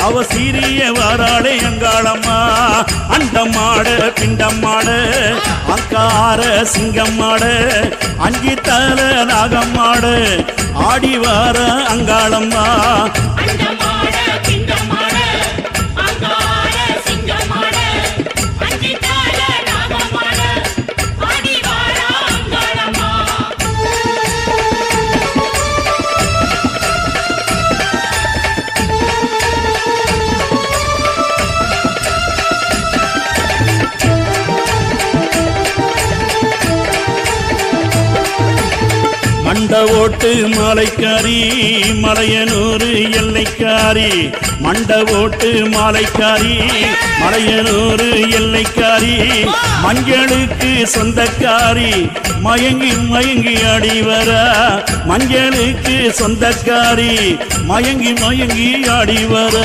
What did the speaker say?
அவ சீரிய வாராளே அங்காளம்மா அண்டமாட பிண்டம்மாட அங்கார சிங்கம்மாட அஞ்சி தல நாகம்மாட ஆடி வார அங்காளம்மா மண்ட ஓட்டு மாலைக்காரி மலையனூர் எல்லைக்காரி மண்ட ஓட்டு மாலைக்காரி மலையனூர் எல்லைக்காரி மஞ்சளுக்கு சொந்தக்காரி மயங்கி மயங்கி ஆடி வர மஞ்சளுக்கு சொந்தக்காரி மயங்கி மயங்கி ஆடி வர